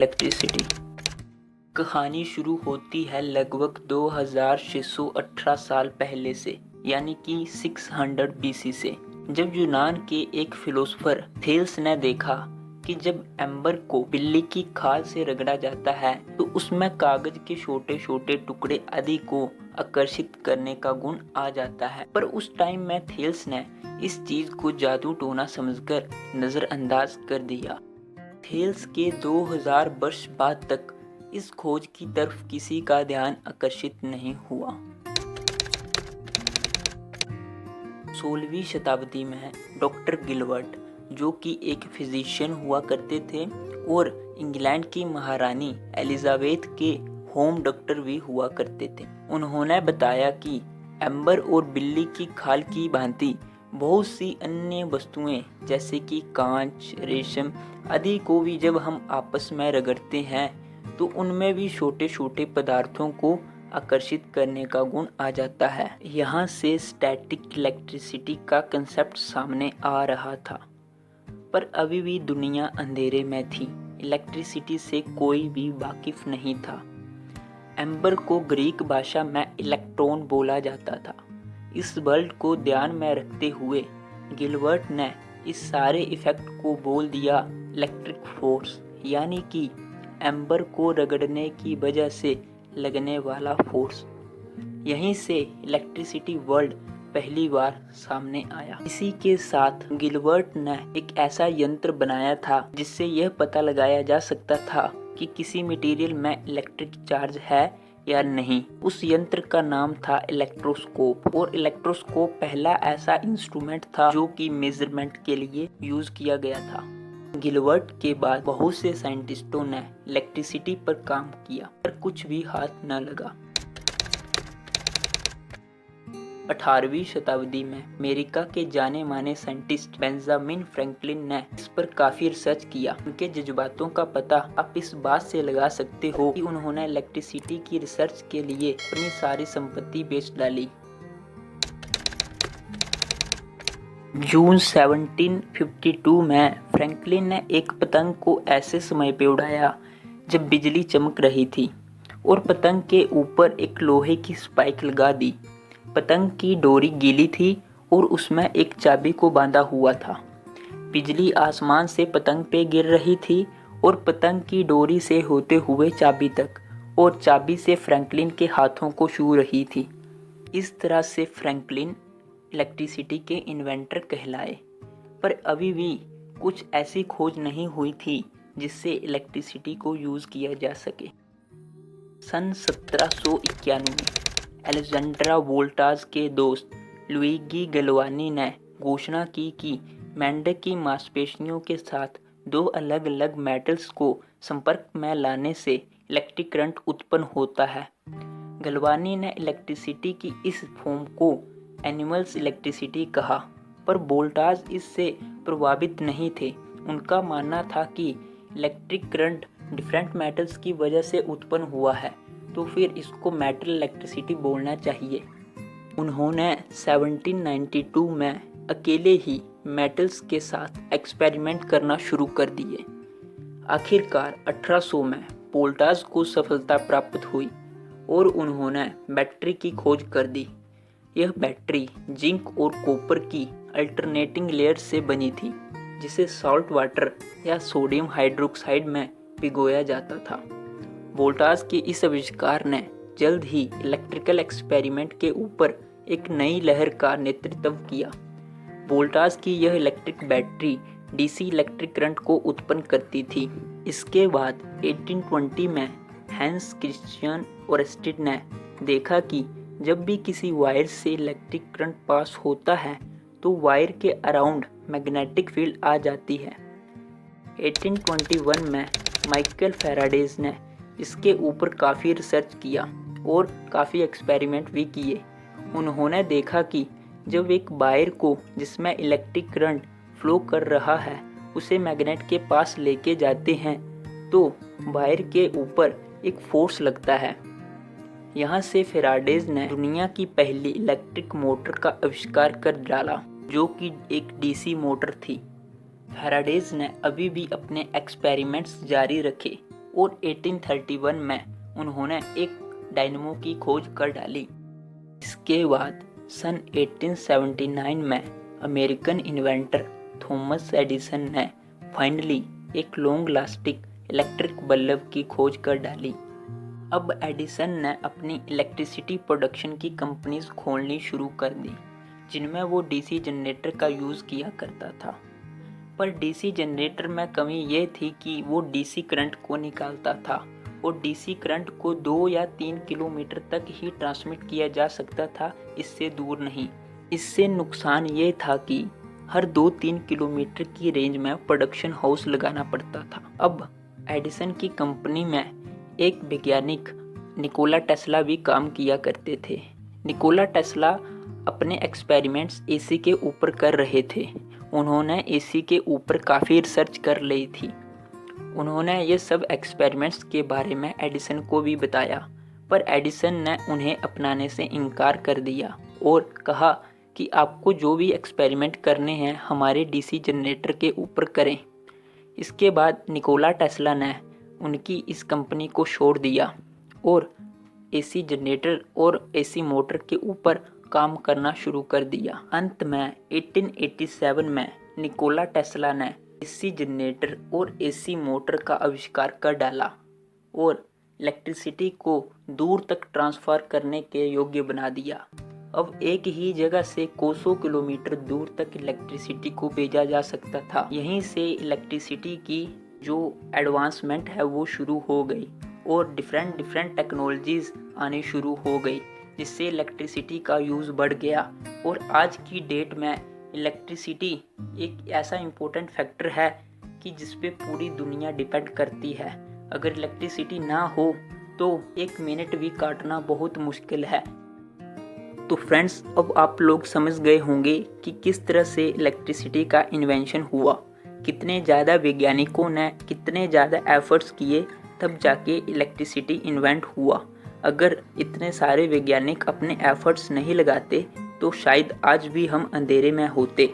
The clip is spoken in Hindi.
इलेक्ट्रिसिटी। कहानी शुरू होती है लगभग 2618 साल पहले से, यानी कि 600 बीसी से, जब यूनान के एक फिलोसोफर थेल्स ने देखा कि जब एम्बर को बिल्ली की खाल से रगड़ा जाता है तो उसमें कागज के छोटे छोटे टुकड़े आदि को आकर्षित करने का गुण आ जाता है। पर उस टाइम में थेल्स ने इस चीज को जादू टोना समझकर नजरअंदाज कर दिया। थेल्स के 2000 वर्ष बाद तक इस खोज की तरफ किसी का ध्यान आकर्षित नहीं हुआ। 16वीं शताब्दी में डॉक्टर गिलबर्ट, जो कि एक फिजिशियन हुआ करते थे और इंग्लैंड की महारानी एलिजाबेथ के होम डॉक्टर भी हुआ करते थे, उन्होंने बताया कि एम्बर और बिल्ली की खाल की भांति बहुत सी अन्य वस्तुएं जैसे कि कांच, रेशम आदि को भी जब हम आपस में रगड़ते हैं तो उनमें भी छोटे छोटे पदार्थों को आकर्षित करने का गुण आ जाता है। यहाँ से स्टैटिक इलेक्ट्रिसिटी का कंसेप्ट सामने आ रहा था, पर अभी भी दुनिया अंधेरे में थी। इलेक्ट्रिसिटी से कोई भी वाकिफ नहीं था। एम्बर को ग्रीक भाषा में इलेक्ट्रॉन बोला जाता था। इस वर्ल्ड को ध्यान में रखते हुए गिलबर्ट ने इस सारे इफेक्ट को बोल दिया इलेक्ट्रिक फोर्स, यानी कि एम्बर को रगड़ने की वजह से लगने वाला फोर्स। यहीं से इलेक्ट्रिसिटी वर्ल्ड पहली बार सामने आया। इसी के साथ गिलबर्ट ने एक ऐसा यंत्र बनाया था जिससे यह पता लगाया जा सकता था कि किसी मटेरियल में इलेक्ट्रिक चार्ज है या नहीं। उस यंत्र का नाम था इलेक्ट्रोस्कोप, और इलेक्ट्रोस्कोप पहला ऐसा इंस्ट्रूमेंट था जो कि मेजरमेंट के लिए यूज किया गया था। गिलबर्ट के बाद बहुत से साइंटिस्टों ने इलेक्ट्रिसिटी पर काम किया, पर कुछ भी हाथ न लगा। 18वीं शताब्दी में अमेरिका के जाने माने साइंटिस्ट बेंजामिन फ्रैंकलिन ने इस पर काफी रिसर्च किया। उनके जज्बातों का पता आप इस बात से लगा सकते हो कि उन्होंने इलेक्ट्रिसिटी की रिसर्च के लिए अपनी सारी संपत्ति बेच डाली। जून 1752 में फ्रैंकलिन ने एक पतंग को ऐसे समय पे उड़ाया जब बिजली चमक रही थी और पतंग के ऊपर एक लोहे की स्पाइक लगा दी। पतंग की डोरी गीली थी और उसमें एक चाबी को बांधा हुआ था। बिजली आसमान से पतंग पे गिर रही थी और पतंग की डोरी से होते हुए चाबी तक, और चाबी से फ्रैंकलिन के हाथों को छू रही थी। इस तरह से फ्रैंकलिन इलेक्ट्रिसिटी के इन्वेंटर कहलाए। पर अभी भी कुछ ऐसी खोज नहीं हुई थी जिससे इलेक्ट्रिसिटी को यूज किया जा सके। सन 1791 में अलेक्जेंड्रा वोल्टाज के दोस्त लुइगी गैल्वानी ने घोषणा की कि मेंढक की मांसपेशियों के साथ दो अलग अलग मेटल्स को संपर्क में लाने से इलेक्ट्रिक करंट उत्पन्न होता है। गैल्वानी ने इलेक्ट्रिसिटी की इस फॉर्म को एनिमल्स इलेक्ट्रिसिटी कहा, पर वोल्टाज इससे प्रभावित नहीं थे। उनका मानना था कि इलेक्ट्रिक करंट डिफरेंट मेटल्स की वजह से उत्पन्न हुआ है, तो फिर इसको मेटल इलेक्ट्रिसिटी बोलना चाहिए। उन्होंने 1792 में अकेले ही मेटल्स के साथ एक्सपेरिमेंट करना शुरू कर दिए। आखिरकार 1800 में वोल्टाज को सफलता प्राप्त हुई और उन्होंने बैटरी की खोज कर दी। यह बैटरी जिंक और कॉपर की अल्टरनेटिंग लेयर से बनी थी, जिसे सॉल्ट वाटर या सोडियम हाइड्रोक्साइड में भिगोया जाता था। वोल्टाज के इस आविष्कार ने जल्द ही इलेक्ट्रिकल एक्सपेरिमेंट के ऊपर एक नई लहर का नेतृत्व किया। वोल्टाज की यह electric battery DC electric current को उत्पन्न करती थी। इसके बाद 1820 में हैंस क्रिश्चियन ओरेस्टेड ने देखा कि जब भी किसी वायर से इलेक्ट्रिक करंट पास होता है तो वायर के अराउंड मैग्नेटिक फील्ड आ जाती है। 1821 में माइकल फैराडेज ने इसके ऊपर काफ़ी रिसर्च किया और काफ़ी एक्सपेरिमेंट भी किए। उन्होंने देखा कि जब एक वायर को जिसमें इलेक्ट्रिक करंट फ्लो कर रहा है उसे मैग्नेट के पास लेके जाते हैं तो वायर के ऊपर एक फोर्स लगता है। यहाँ से फैराडेज ने दुनिया की पहली इलेक्ट्रिक मोटर का आविष्कार कर डाला, जो कि एक डीसी मोटर थी। फैराडेज ने अभी भी अपने एक्सपेरिमेंट्स जारी रखे और 1831 में उन्होंने एक डायनमो की खोज कर डाली। इसके बाद सन 1879 में अमेरिकन इन्वेंटर थॉमस एडिसन ने फाइनली एक लॉन्ग लास्टिंग इलेक्ट्रिक बल्ब की खोज कर डाली। अब एडिसन ने अपनी इलेक्ट्रिसिटी प्रोडक्शन की कंपनीज खोलनी शुरू कर दी, जिनमें वो डीसी जनरेटर का यूज़ किया करता था। पर डीसी जनरेटर में कमी ये थी कि वो डीसी करंट को निकालता था और डीसी करंट को 2 या 3 किलोमीटर तक ही ट्रांसमिट किया जा सकता था, इससे दूर नहीं। इससे नुकसान ये था कि हर 2-3 किलोमीटर की रेंज में प्रोडक्शन हाउस लगाना पड़ता था। अब एडिसन की कंपनी में एक वैज्ञानिक निकोला टेस्ला भी काम किया करते थे। निकोला टेस्ला अपने एक्सपेरिमेंट्स एसी के ऊपर कर रहे थे। उन्होंने एसी के ऊपर काफ़ी रिसर्च कर ली थी। उन्होंने ये सब एक्सपेरिमेंट्स के बारे में एडिसन को भी बताया, पर एडिसन ने उन्हें अपनाने से इनकार कर दिया और कहा कि आपको जो भी एक्सपेरिमेंट करने हैं हमारे डीसी जनरेटर के ऊपर करें। इसके बाद निकोला टेस्ला ने उनकी इस कंपनी को छोड़ दिया और एसी जनरेटर और एसी मोटर के ऊपर काम करना शुरू कर दिया। अंत में 1887 में निकोला टेस्ला ने एसी जनरेटर और एसी मोटर का आविष्कार कर डाला और इलेक्ट्रिसिटी को दूर तक ट्रांसफर करने के योग्य बना दिया। अब एक ही जगह से कोसों किलोमीटर दूर तक इलेक्ट्रिसिटी को भेजा जा सकता था। यहीं से इलेक्ट्रिसिटी की जो एडवांसमेंट है वो शुरू हो गई और डिफरेंट टेक्नोलॉजीज़ आने शुरू हो गई, जिससे इलेक्ट्रिसिटी का यूज़ बढ़ गया। और आज की डेट में इलेक्ट्रिसिटी एक ऐसा इम्पोर्टेंट फैक्टर है कि जिस पे पूरी दुनिया डिपेंड करती है। अगर इलेक्ट्रिसिटी ना हो तो 1 मिनट भी काटना बहुत मुश्किल है। तो फ्रेंड्स, अब आप लोग समझ गए होंगे कि किस तरह से इलेक्ट्रिसिटी का इन्वेंशन हुआ, कितने ज़्यादा वैज्ञानिकों ने कितने ज़्यादा एफर्ट्स किए तब जाके इलेक्ट्रिसिटी इन्वेंट हुआ। अगर इतने सारे वैज्ञानिक अपने एफर्ट्स नहीं लगाते तो शायद आज भी हम अंधेरे में होते।